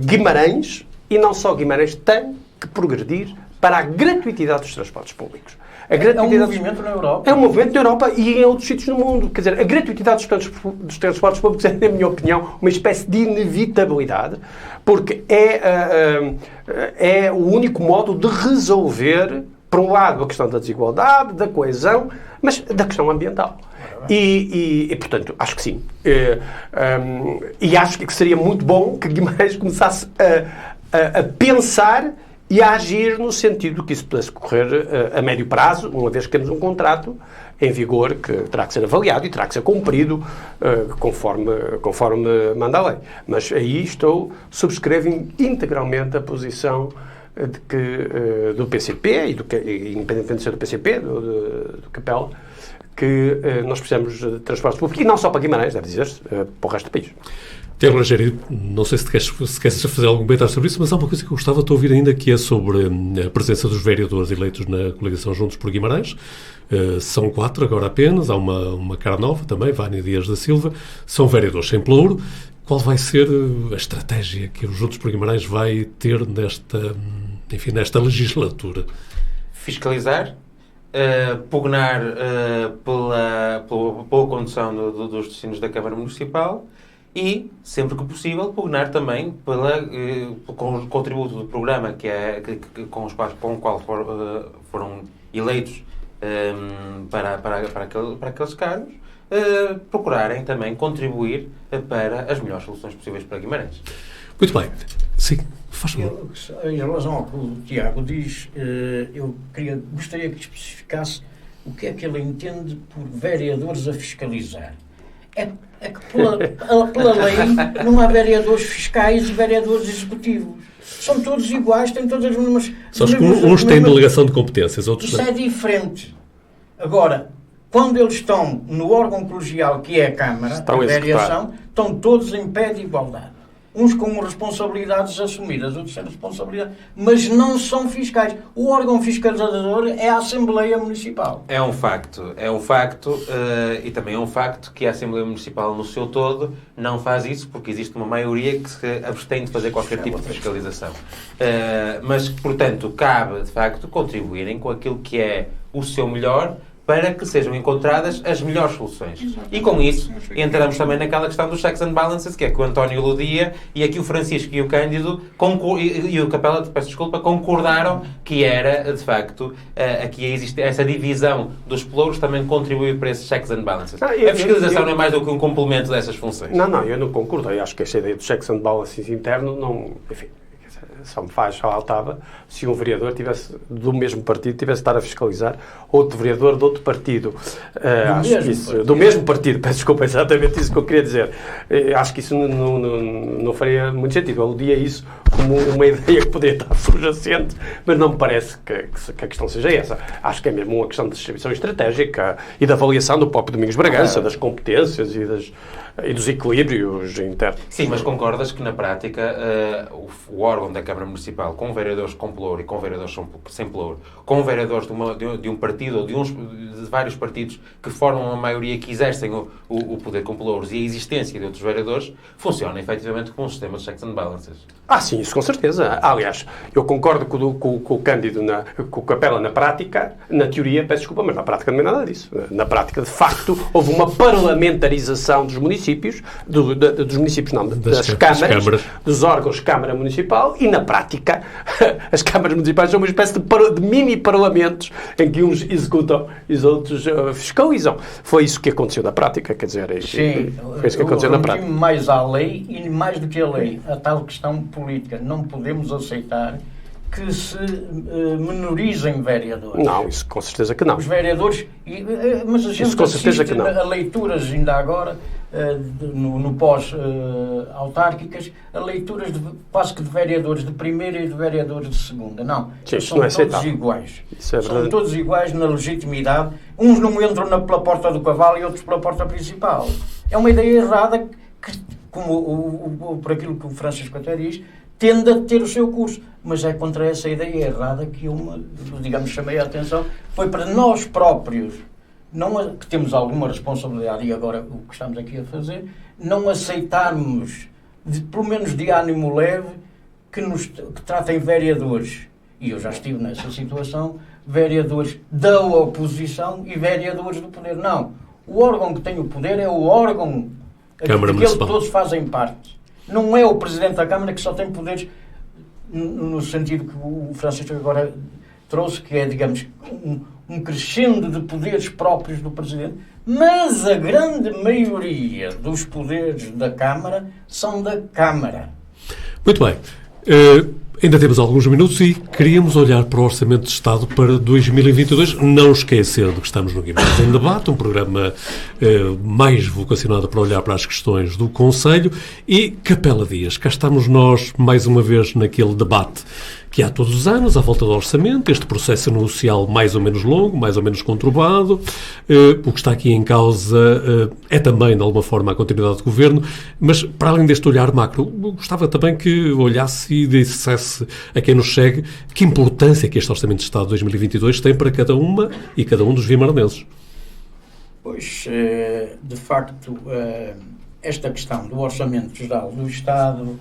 Guimarães, e não só Guimarães, tem que progredir para a gratuitidade dos transportes públicos. É um movimento na Europa. É um movimento na Europa e em outros sítios no mundo. Quer dizer, a gratuitidade dos transportes públicos é, na minha opinião, uma espécie de inevitabilidade, porque é o único modo de resolver, por um lado, a questão da desigualdade, da coesão, mas da questão ambiental. E portanto, acho que sim. E acho que seria muito bom que Guimarães começasse a pensar e a agir no sentido que isso pudesse correr a médio prazo, uma vez que temos um contrato em vigor que terá que ser avaliado e terá que ser cumprido conforme manda a lei. Mas aí subscrevo integralmente a posição do PCP, independentemente de ser do PCP, do Capela, que nós precisamos de transportes públicos, e não só para Guimarães, deve dizer-se, para o resto do país. Tiago Rangel, não sei se queres fazer algum comentário sobre isso, mas há uma coisa que eu gostava de ouvir ainda, que é sobre a presença dos vereadores eleitos na coligação Juntos por Guimarães. São 4 agora apenas, há uma cara nova também, Vânia Dias da Silva, são vereadores sem pelouro. Qual vai ser a estratégia que o Juntos por Guimarães vai ter nesta legislatura? Fiscalizar, pugnar pela boa condução dos destinos da Câmara Municipal e, sempre que possível, pugnar também com o contributo do programa com o qual foram eleitos para aqueles cargos, procurarem também contribuir para as melhores soluções possíveis para Guimarães. Muito bem. Sim, faz favor. Em relação ao que o Tiago diz, eu gostaria que especificasse o que é que ele entende por vereadores a fiscalizar. É que pela lei não há vereadores fiscais e vereadores executivos. São todos iguais, têm todas as mesmas... Só que uns têm delegação de competências, outros não. Isso é diferente. Agora, quando eles estão no órgão colegial, que é a Câmara, a variação, estão todos em pé de igualdade. Uns com responsabilidades assumidas, outros sem responsabilidade, mas não são fiscais. O órgão fiscalizador é a Assembleia Municipal. É um facto, e também é um facto que a Assembleia Municipal no seu todo não faz isso, porque existe uma maioria que se abstém de fazer qualquer tipo de fiscalização. Mas, portanto, cabe, de facto, contribuírem com aquilo que é o seu melhor, para que sejam encontradas as melhores soluções. E com isso, entramos também naquela questão dos checks and balances, que é que o António eludia, e aqui o Francisco e o Cândido, e o Capela, peço desculpa, concordaram que era, de facto, aqui existe essa divisão dos pelouros, também contribui para esses checks and balances. A fiscalização não é mais do que um complemento dessas funções. Não, eu não concordo. Eu acho que esta ideia dos checks and balances interno, não... Enfim, só faltava se um vereador do mesmo partido tivesse de estar a fiscalizar outro vereador de outro partido. Do mesmo partido, peço desculpa, exatamente isso que eu queria dizer. Acho que isso não faria muito sentido. Eu aludia isso como uma ideia que poderia estar subjacente, mas não me parece que a questão seja essa. Acho que é mesmo uma questão de distribuição estratégica e da avaliação do próprio Domingos Bragança, das competências e dos equilíbrios internos. Sim, mas concordas que na prática o órgão da Câmara Municipal, com vereadores com pelouro e com vereadores sem pelouro, com vereadores de um partido ou de vários partidos que formam a maioria, que exercem o poder com pelouros e a existência de outros vereadores, funciona efetivamente com um sistema de checks and balances. Sim, isso com certeza. Aliás, eu concordo com o Cândido, com o Capela na prática, na teoria, peço desculpa, mas na prática não é nada disso. Na prática, de facto, houve uma parlamentarização dos municípios, das câmaras, dos órgãos de Câmara Municipal, e na prática as câmaras municipais são uma espécie de mini-parlamentos em que uns executam e os outros fiscalizam. Foi isso que aconteceu na prática, quer dizer, sim, foi isso que aconteceu na prática. Mais à lei, e mais do que a lei, a tal questão política. Não podemos aceitar que se menorizem vereadores. Não, isso com certeza que não. Os vereadores, mas a gente isso com certeza que não. A leituras ainda agora, no pós-autárquicas, a leituras quase que de vereadores de primeira e de vereadores de segunda. Não, sim, são não é todos aceitável. iguais. Isso é verdade. São todos iguais na legitimidade. Uns não entram pela porta do cavalo e outros pela porta principal. É uma ideia errada que, por aquilo que o Francisco até diz, tende a ter o seu curso, mas é contra essa ideia errada que eu, chamei a atenção. Foi para nós próprios, que temos alguma responsabilidade, e agora o que estamos aqui a fazer, não aceitarmos, pelo menos de ânimo leve, que tratem vereadores, e eu já estive nessa situação, vereadores da oposição e vereadores do poder. Não, o órgão que tem o poder é o órgão que todos fazem parte. Não é o Presidente da Câmara que só tem poderes no sentido que o Francisco agora trouxe, que é, digamos, um crescendo de poderes próprios do Presidente, mas a grande maioria dos poderes da Câmara são da Câmara. Muito bem. Ainda temos alguns minutos e queríamos olhar para o Orçamento de Estado para 2022, não esquecendo que estamos no Guimarães em Debate, um programa mais vocacionado para olhar para as questões do Conselho. E Capela Dias, cá estamos nós mais uma vez naquele debate que há todos os anos, à volta do orçamento, este processo anuncial mais ou menos longo, mais ou menos conturbado. O que está aqui em causa é também, de alguma forma, a continuidade do governo, mas para além deste olhar macro, gostava também que olhasse e dissesse a quem nos segue que importância que este Orçamento de Estado de 2022 tem para cada uma e cada um dos vimaranenses. Pois, de facto, esta questão do Orçamento Geral do Estado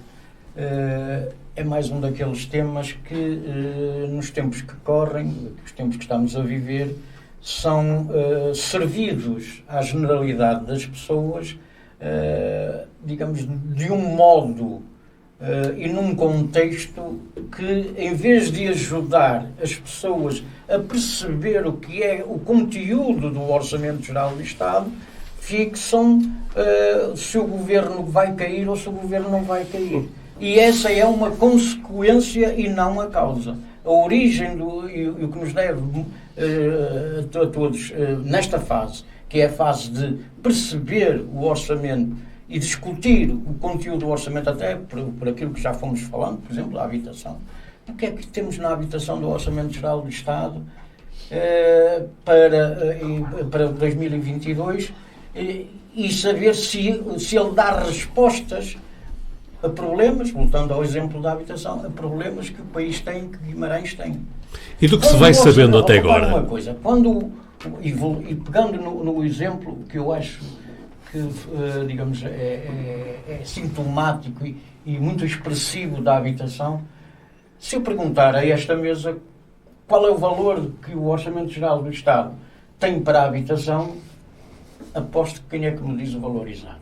é mais um daqueles temas que, nos tempos que correm, os tempos que estamos a viver, são servidos à generalidade das pessoas, digamos, de um modo e num contexto que, em vez de ajudar as pessoas a perceber o que é o conteúdo do Orçamento Geral do Estado, fixam se o governo vai cair ou se o governo não vai cair. E essa é uma consequência e não a causa. A origem e o que nos deve a todos nesta fase, que é a fase de perceber o orçamento e discutir o conteúdo do orçamento, até por aquilo que já fomos falando, por exemplo, a habitação. O que é que temos na habitação do Orçamento Geral do Estado para 2022 e saber se ele dá respostas a problemas, voltando ao exemplo da habitação, a problemas que o país tem, que Guimarães tem. E do que se vai sabendo até agora? Uma coisa, e pegando no exemplo que eu acho que, digamos, é sintomático e muito expressivo da habitação, se eu perguntar a esta mesa qual é o valor que o Orçamento Geral do Estado tem para a habitação, aposto que quem é que me diz o valor exato.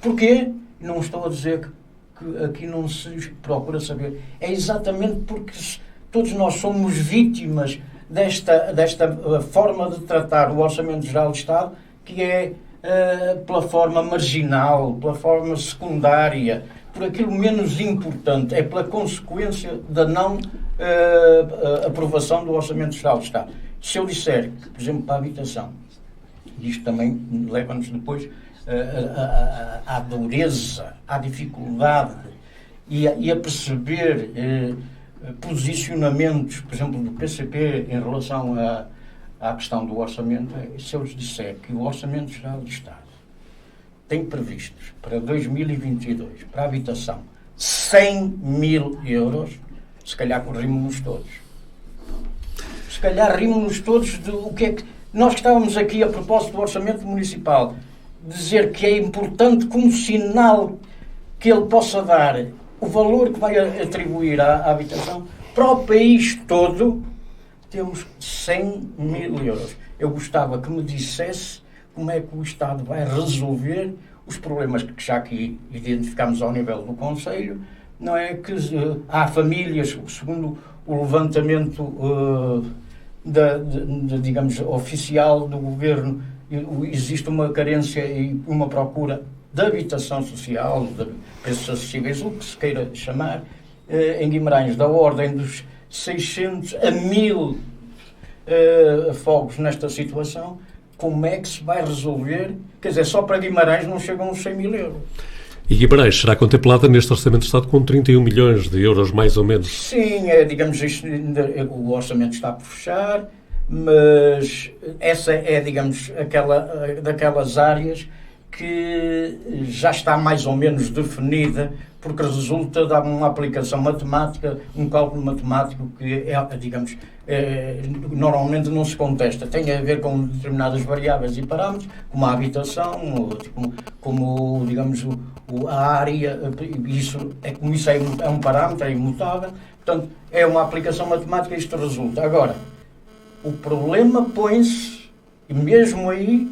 Porquê? Não estou a dizer que aqui não se procura saber. É exatamente porque todos nós somos vítimas desta forma de tratar o Orçamento Geral do Estado, que é pela forma marginal, pela forma secundária, por aquilo menos importante, é pela consequência da não aprovação do Orçamento Geral do Estado. Se eu disser que, por exemplo, para a habitação, isto também leva-nos depois à dureza, à dificuldade e a perceber posicionamentos, por exemplo, do PCP em relação à questão do orçamento. Se eu lhes disser que o Orçamento Geral do Estado tem previstos para 2022, para a habitação, 100 mil euros, se calhar rimos-nos todos. Se calhar rimos-nos todos do que é que Nós que estávamos aqui a propósito do Orçamento Municipal, dizer que é importante como sinal que ele possa dar o valor que vai atribuir à habitação para o país todo, temos 100 mil euros. Eu gostava que me dissesse como é que o Estado vai resolver os problemas que já aqui identificamos ao nível do Conselho, não é que há famílias, segundo o levantamento digamos, oficial do Governo, existe uma carência e uma procura de habitação social, de preços acessíveis, o que se queira chamar, em Guimarães, da ordem dos 600 a 1000 fogos nesta situação. Como é que se vai resolver? Quer dizer, só para Guimarães não chegam aos 100 mil euros. E Guimarães será contemplada neste Orçamento de Estado com 31 milhões de euros, mais ou menos? Sim, digamos, o orçamento está por fechar, mas essa é, digamos, daquelas áreas que já está mais ou menos definida, porque resulta de uma aplicação matemática, um cálculo matemático que, digamos, normalmente não se contesta. Tem a ver com determinadas variáveis e parâmetros, como a habitação, como digamos, a área, isso é um parâmetro, é imutável. Portanto, é uma aplicação matemática e isto resulta. Agora, o problema põe-se, e mesmo aí,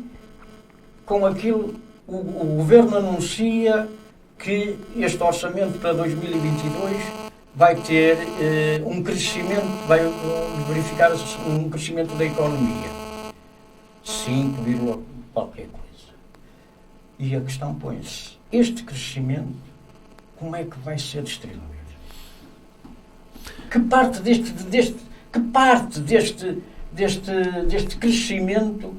com aquilo, o Governo anuncia que este orçamento para 2022 vai ter um crescimento, vai verificar um crescimento da economia. 5, qualquer coisa. E a questão põe-se, este crescimento, como é que vai ser distribuído? Que parte deste crescimento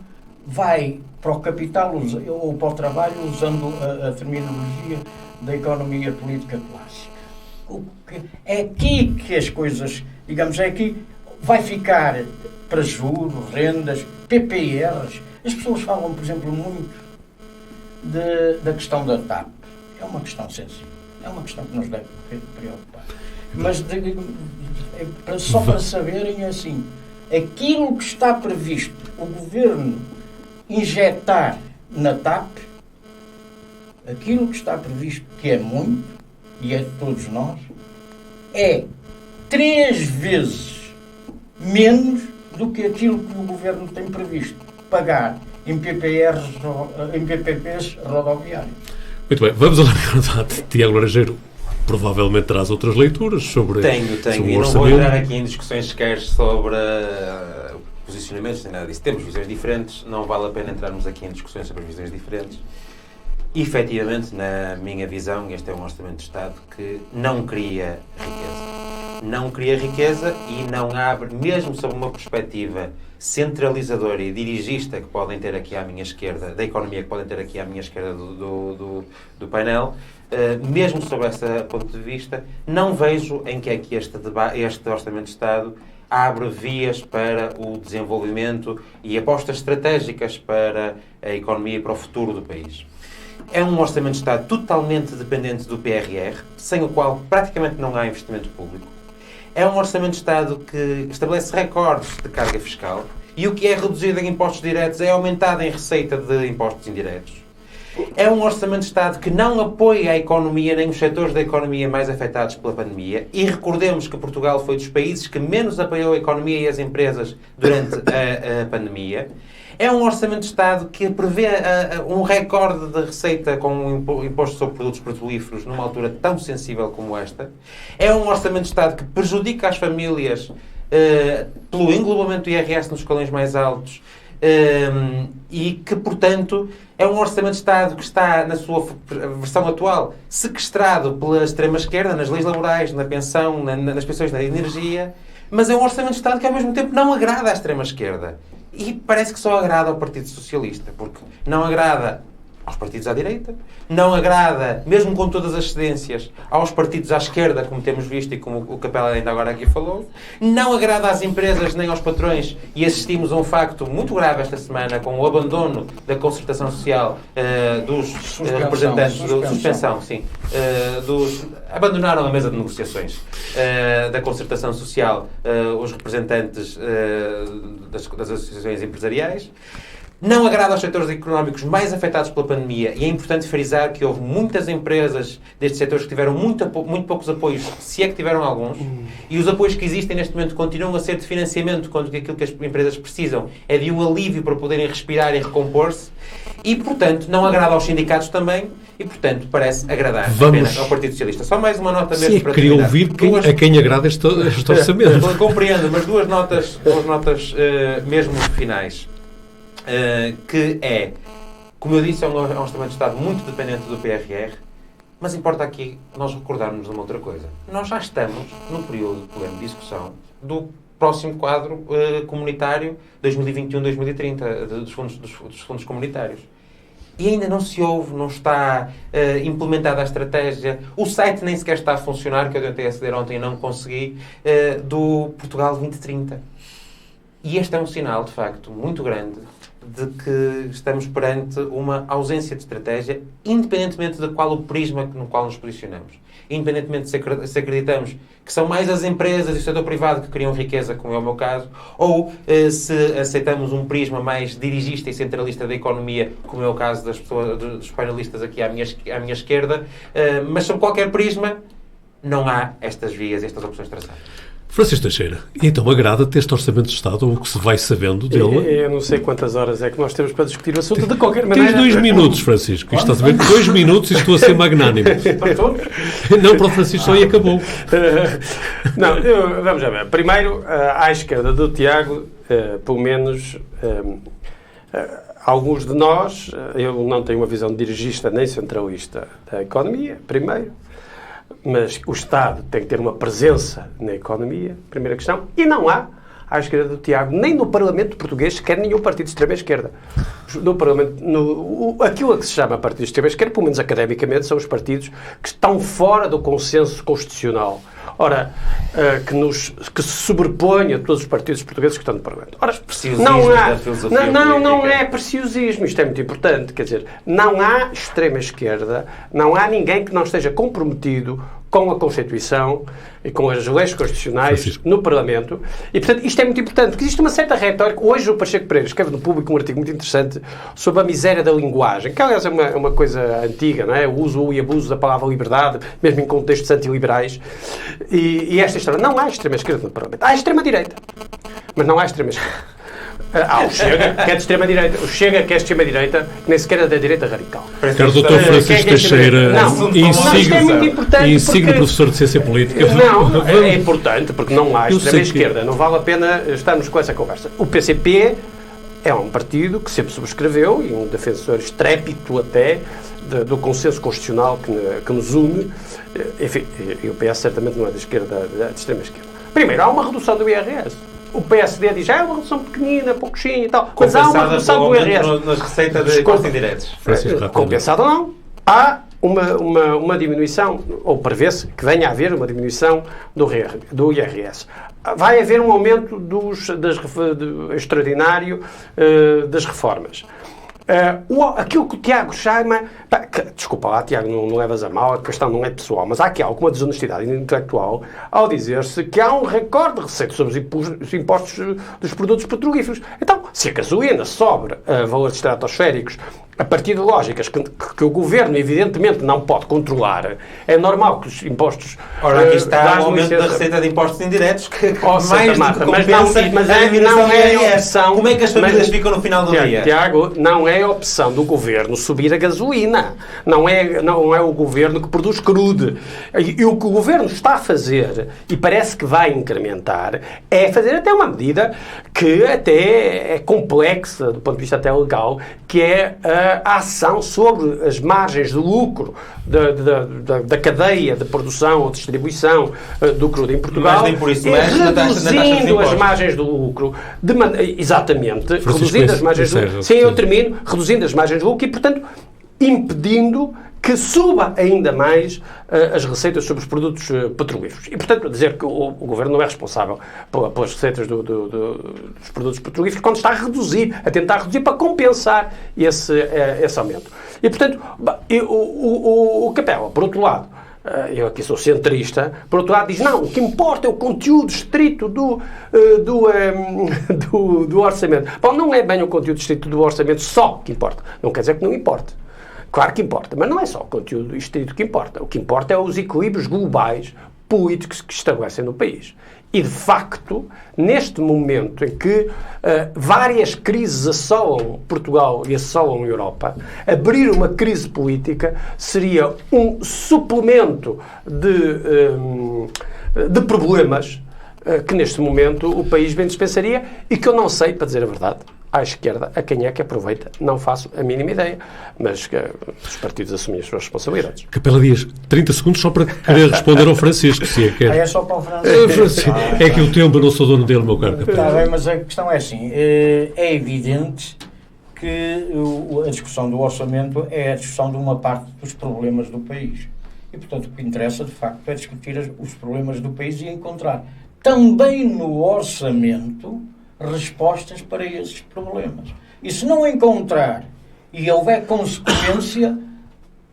vai para o capital ou para o trabalho, usando a terminologia da economia política clássica? É aqui que as coisas, digamos, é aqui vai ficar para juros, rendas, PPRs. As pessoas falam, por exemplo, muito da questão da TAP. É uma questão sensível, é uma questão que nos deve preocupar. Mas só para saberem, é assim, aquilo que está previsto o Governo injetar na TAP, aquilo que está previsto, que é muito, e é de todos nós, é 3 vezes menos do que aquilo que o Governo tem previsto pagar em PPPs rodoviários. Muito bem, vamos alargar. Tiago Laranjeiro provavelmente traz outras leituras sobre Tenho, sobre o e não orçamento. vou entrar aqui em discussões sequer sobre posicionamentos, nem nada disso. Temos visões diferentes, não vale a pena entrarmos aqui em discussões sobre visões diferentes. Efetivamente, na minha visão, este é um orçamento de Estado que não cria riqueza. Não cria riqueza e não abre, mesmo sob uma perspectiva centralizadora e dirigista que podem ter aqui à minha esquerda, da economia que podem ter aqui à minha esquerda do painel, mesmo sob esse ponto de vista, não vejo em que é que este Orçamento de Estado abre vias para o desenvolvimento e apostas estratégicas para a economia e para o futuro do país. É um Orçamento de Estado totalmente dependente do PRR, sem o qual praticamente não há investimento público. É um Orçamento de Estado que estabelece recordes de carga fiscal e o que é reduzido em impostos diretos é aumentado em receita de impostos indiretos. É um Orçamento de Estado que não apoia a economia nem os setores da economia mais afetados pela pandemia. E recordemos que Portugal foi dos países que menos apoiou a economia e as empresas durante a pandemia. É um Orçamento de Estado que prevê um recorde de receita com o imposto sobre produtos petrolíferos numa altura tão sensível como esta. É um Orçamento de Estado que prejudica as famílias pelo englobamento do IRS nos escalões mais altos e que, portanto, é um Orçamento de Estado que está, na sua versão atual, sequestrado pela extrema-esquerda, nas leis laborais, na pensão, nas pensões da energia, mas é um Orçamento de Estado que, ao mesmo tempo, não agrada à extrema-esquerda. E parece que só agrada ao Partido Socialista, porque não agrada aos partidos à direita, não agrada, mesmo com todas as cedências, aos partidos à esquerda, como temos visto e como o Capela ainda agora aqui falou, não agrada às empresas nem aos patrões, e assistimos a um facto muito grave esta semana com o abandono da concertação social dos representantes da suspensão, sim, abandonaram a mesa de negociações da concertação social os representantes das associações empresariais. Não agrada aos setores económicos mais afetados pela pandemia, e é importante frisar que houve muitas empresas destes setores que tiveram muito poucos apoios, se é que tiveram alguns, e os apoios que existem neste momento continuam a ser de financiamento, quando aquilo que as empresas precisam é de um alívio para poderem respirar e recompor-se, e, portanto, não agrada aos sindicatos também, e, portanto, parece agradar apenas ao Partido Socialista. Só mais uma nota mesmo para queria ouvir a quem agrada este orçamento. Compreendo, mas duas notas mesmo finais. Que é, como eu disse, é um orçamento de Estado muito dependente do PRR, mas importa aqui nós recordarmos de uma outra coisa. Nós já estamos num período de discussão do próximo quadro comunitário 2021-2030 dos fundos comunitários. E ainda não se ouve, não está implementada a estratégia, o site nem sequer está a funcionar, que eu tentei aceder ontem e não consegui, do Portugal 2030. E este é um sinal, de facto, muito grande de que estamos perante uma ausência de estratégia, independentemente de qual o prisma no qual nos posicionamos. Independentemente de se acreditamos que são mais as empresas e o setor privado que criam riqueza, como é o meu caso, ou se aceitamos um prisma mais dirigista e centralista da economia, como é o caso dos painelistas aqui à minha esquerda, mas sobre qualquer prisma não há estas vias, estas opções traçadas. Francisco Teixeira, então agrada-te este Orçamento de Estado, o que se vai sabendo dele? Eu não sei quantas horas é que nós temos para discutir o assunto, de qualquer maneira... Tens 2 minutos, Francisco. Isto está a ver 2 minutos e estou a ser magnânimo. Para todos? Não, para o Francisco só e acabou. Não, vamos já ver. Primeiro, à esquerda do Tiago, pelo menos... alguns de nós, eu não tenho uma visão dirigista nem centralista da economia, primeiro, mas o Estado tem que ter uma presença na economia, primeira questão, e não há, à esquerda do Tiago, nem no Parlamento português, sequer nenhum partido de extrema-esquerda. No Parlamento, aquilo a que se chama partido de extrema-esquerda, pelo menos academicamente, são os partidos que estão fora do consenso constitucional. Ora, que se sobrepõe a todos os partidos portugueses que estão no Parlamento. Ora, não é preciosismo, isto é muito importante, quer dizer, não há extrema-esquerda, não há ninguém que não esteja comprometido com a Constituição e com as leis constitucionais no Parlamento. E, portanto, isto é muito importante, porque existe uma certa retórica. Hoje o Pacheco Pereira escreve no Público um artigo muito interessante sobre a miséria da linguagem, que, aliás, é uma coisa antiga, não é? O uso e abuso da palavra liberdade, mesmo em contextos antiliberais. E esta história, não há extrema-esquerda no Parlamento. Há extrema-direita, mas não há extrema-esquerda. Há o Chega, que é de extrema-direita. O Chega, que é de extrema-direita, que nem sequer é da direita radical. Quero o Dr. Francisco Teixeira, insigne professor de Ciência Política. Não, é importante, porque não há extrema-esquerda. Não vale a pena estarmos com essa conversa. O PCP é um partido que sempre subscreveu, e um defensor estrépito até, do consenso constitucional que nos une. Enfim, e o PS certamente não é de esquerda, de extrema-esquerda. Primeiro, há uma redução do IRS. O PSD diz, é uma redução pequenina, pouquinho e tal. Mas há uma redução do IRS. Nas receitas de impostos indiretos. Compensado ou não, há uma diminuição, ou prevê-se que venha a haver uma diminuição do IRS. Vai haver um aumento extraordinário das reformas. Aquilo que o Tiago chama... Desculpa lá, Tiago, não levas a mal, a questão não é pessoal, mas há aqui alguma desonestidade intelectual ao dizer-se que há um recorde de receita sobre os impostos dos produtos petrolíferos. Então, se a gasolina sobe valores estratosféricos a partir de lógicas que o Governo, evidentemente, não pode controlar, é normal que os impostos... Ora, aqui está o aumento da receita de impostos indiretos, que mais do que compensa a eliminação do IRS. Como é que as famílias ficam no final do dia? Tiago, não é a opção do Governo subir a gasolina. Não é o Governo que produz crude. E o que o Governo está a fazer, e parece que vai incrementar, é fazer até uma medida que até é complexa, do ponto de vista até legal, que é a ação sobre as margens de lucro da cadeia de produção ou distribuição do crudo em Portugal, reduzindo as margens de lucro, exatamente, reduzindo as margens de lucro, sim, eu termino, reduzindo as margens de lucro e, portanto, impedindo que suba ainda mais as receitas sobre os produtos petrolíferos. E, portanto, dizer que o Governo não é responsável pelas receitas dos produtos petrolíferos quando está a tentar reduzir para compensar esse aumento. E, portanto, o Capela, por outro lado, eu aqui sou centrista, por outro lado diz, não, o que importa é o conteúdo estrito do orçamento. Bom, não é bem o conteúdo estrito do orçamento só que importa. Não quer dizer que não importe. Claro que importa, mas não é só o conteúdo estrito que importa. O que importa é os equilíbrios globais políticos que estabelecem no país. E, de facto, neste momento em que várias crises assolam Portugal e assolam a Europa, abrir uma crise política seria um suplemento de problemas que, neste momento, o país bem dispensaria e que eu não sei, para dizer a verdade, à esquerda, a quem é que aproveita, não faço a mínima ideia, mas que os partidos assumem as suas responsabilidades. Capela Dias, 30 segundos só para querer responder ao Francisco, se é que é. É só para o Francisco. É que o tempo, eu não sou dono dele, meu caro Capela. Está bem, mas a questão é assim, é evidente que a discussão do orçamento é a discussão de uma parte dos problemas do país. E, portanto, o que interessa, de facto, é discutir os problemas do país e encontrar também no orçamento respostas para esses problemas. E se não encontrar e houver consequência,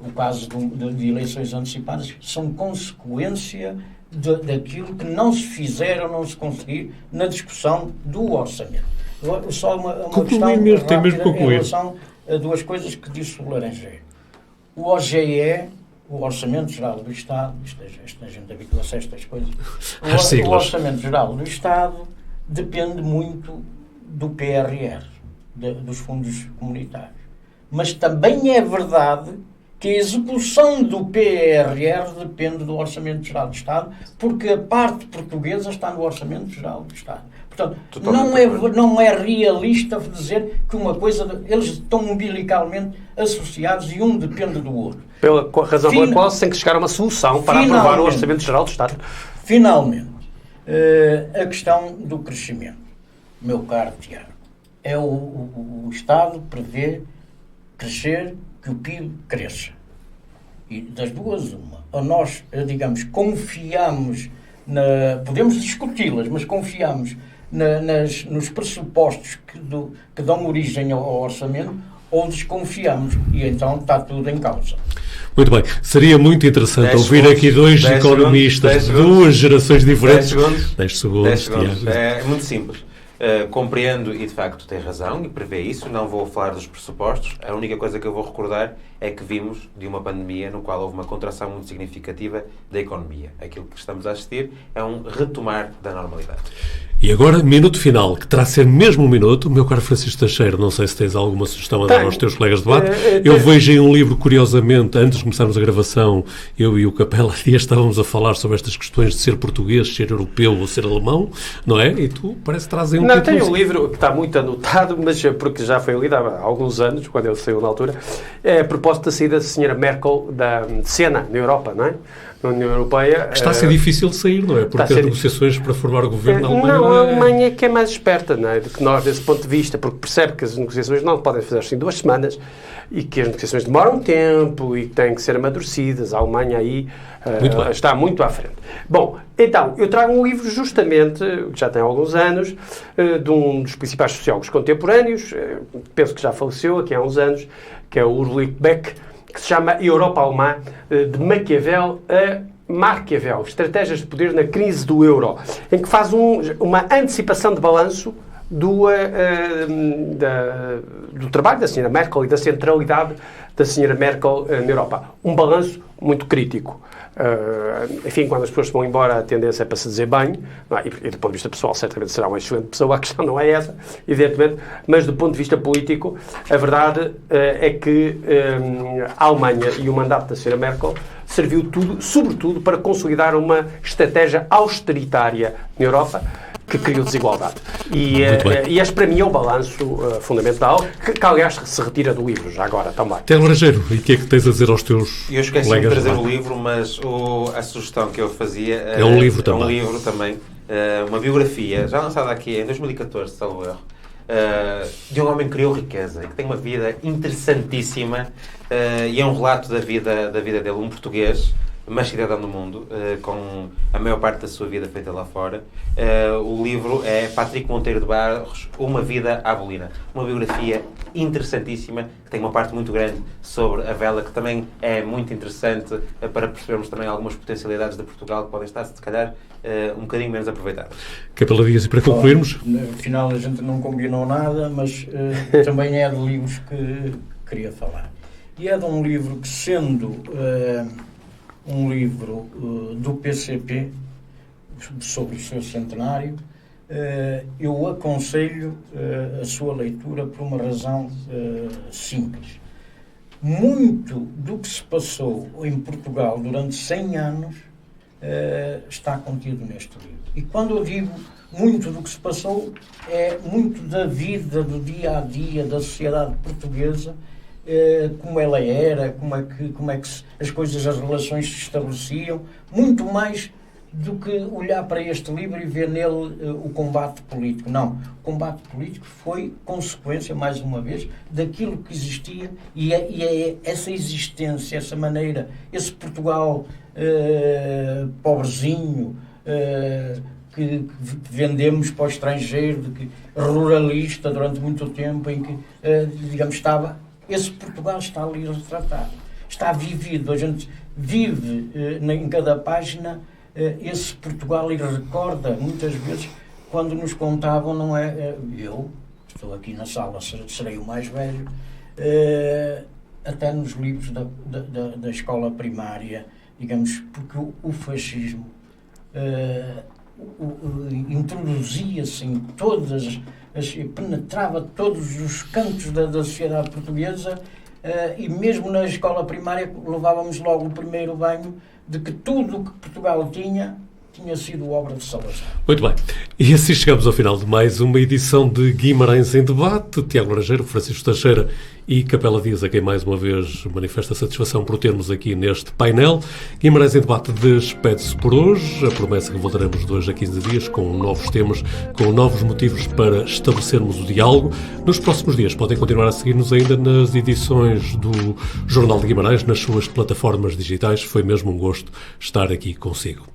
no caso de eleições antecipadas, são consequência daquilo que não se fizer ou não se conseguir na discussão do orçamento. Só uma questão rápida em relação a duas coisas que disse o Laranjeiro. O OGE, o Orçamento Geral do Estado, esta gente habitua-se a estas coisas, o Orçamento Geral do Estado depende muito do PRR, dos fundos comunitários. Mas também é verdade que a execução do PRR depende do Orçamento Geral do Estado, porque a parte portuguesa está no Orçamento Geral do Estado. Portanto, não é realista dizer que uma coisa... Eles estão umbilicalmente associados e um depende do outro. Pela razão pela qual se tem que chegar a uma solução para aprovar o Orçamento Geral do Estado. Finalmente, a questão do crescimento. Meu caro Tiago, o Estado prevê crescer, que o PIB cresça. E das duas, uma. Ou nós, digamos, confiamos, podemos discuti-las, mas confiamos nos pressupostos que dão origem ao orçamento, ou desconfiamos, e então está tudo em causa. Muito bem. Seria muito interessante ouvir aqui dois economistas de duas gerações diferentes. 10 segundos. É muito simples. Compreendo e, de facto, tem razão e prevê isso. Não vou falar dos pressupostos. A única coisa que eu vou recordar é que vimos de uma pandemia no qual houve uma contração muito significativa da economia. Aquilo que estamos a assistir é um retomar da normalidade. E agora, minuto final, que terá de ser mesmo um minuto. Meu caro Francisco Teixeira, não sei se tens alguma sugestão a dar aos teus colegas de debate. Eu vejo em um livro, curiosamente, antes de começarmos a gravação, eu e o Capela Dias estávamos a falar sobre estas questões de ser português, ser europeu ou ser alemão, não é? E tu parece que trazem um título... Não, tem um livro que está muito anotado, mas porque já foi lido há alguns anos, quando ele saiu na altura, a propósito da saída da senhora Merkel de cena na Europa, não é? Na União Europeia... Está a ser difícil de sair, não é? Porque as negociações para formar o governo da Alemanha... Não, a Alemanha é que é mais esperta, não é? Do que nós, desse ponto de vista, porque percebe que as negociações não podem fazer-se em 2 semanas e que as negociações demoram tempo e que têm que ser amadurecidas. A Alemanha aí está muito à frente. Bom, então, eu trago um livro justamente, que já tem alguns anos, de um dos principais sociólogos contemporâneos, penso que já faleceu aqui há uns anos, que é o Ulrich Beck, que se chama Europa Alemã, de Maquiavel a Maquiavel, Estratégias de Poder na Crise do Euro, em que faz uma antecipação de balanço do trabalho da senhora Merkel e da centralidade da senhora Merkel na Europa. Um balanço muito crítico. Enfim, quando as pessoas vão embora, a tendência é para se dizer bem, e do ponto de vista pessoal, certamente será uma excelente pessoa, a questão não é essa, evidentemente, mas do ponto de vista político, a verdade é que a Alemanha e o mandato da senhora Merkel serviu sobretudo para consolidar uma estratégia austeritária na Europa, que criou desigualdade. E este, para mim, é o balanço fundamental, que aliás se retira do livro, já agora também. Tiago Laranjeiro, e o que é que tens a dizer aos teus Eu esqueci de trazer o livro, mas a sugestão que eu fazia... É um livro também. Uma biografia, já lançada aqui em 2014, salvo erro, de um homem que criou riqueza, que tem uma vida interessantíssima, e é um relato da vida dele, um português, mas cidadão do mundo, com a maior parte da sua vida feita lá fora. O livro é Patrick Monteiro de Barros, Uma Vida à Bolina. Uma biografia interessantíssima, que tem uma parte muito grande sobre a vela, que também é muito interessante para percebermos também algumas potencialidades de Portugal que podem estar, se calhar, um bocadinho menos aproveitadas. Capela Dias, e para concluirmos... Afinal, a gente não combinou nada, mas também é de livros que queria falar. E é de um livro que, sendo... um livro do PCP sobre o seu centenário, eu aconselho a sua leitura por uma razão simples. Muito do que se passou em Portugal durante 100 anos está contido neste livro. E quando eu digo muito do que se passou, é muito da vida, do dia a dia da sociedade portuguesa, como ela era, como é que as coisas, as relações se estabeleciam, muito mais do que olhar para este livro e ver nele o combate político. Não, o combate político foi consequência, mais uma vez, daquilo que existia, e é essa existência, essa maneira, esse Portugal pobrezinho, que vendemos para o estrangeiro, ruralista durante muito tempo, em que, digamos, esse Portugal está ali retratado, está vivido, a gente vive em cada página esse Portugal e recorda muitas vezes quando nos contavam, não é? Eu estou aqui na sala, serei o mais velho, até nos livros da escola primária, digamos, porque o fascismo introduzia-se em todas penetrava todos os cantos da sociedade portuguesa, e mesmo na escola primária levávamos logo o primeiro banho de que tudo o que Portugal tinha sido obra de Salazar. Muito bem. E assim chegamos ao final de mais uma edição de Guimarães em Debate. Tiago Laranjeiro, Francisco Teixeira e Capela Dias, a quem mais uma vez manifesta satisfação por termos aqui neste painel. Guimarães em Debate despede-se por hoje. A promessa que voltaremos de hoje a 15 dias com novos temas, com novos motivos para estabelecermos o diálogo. Nos próximos dias podem continuar a seguir-nos ainda nas edições do Jornal de Guimarães, nas suas plataformas digitais. Foi mesmo um gosto estar aqui consigo.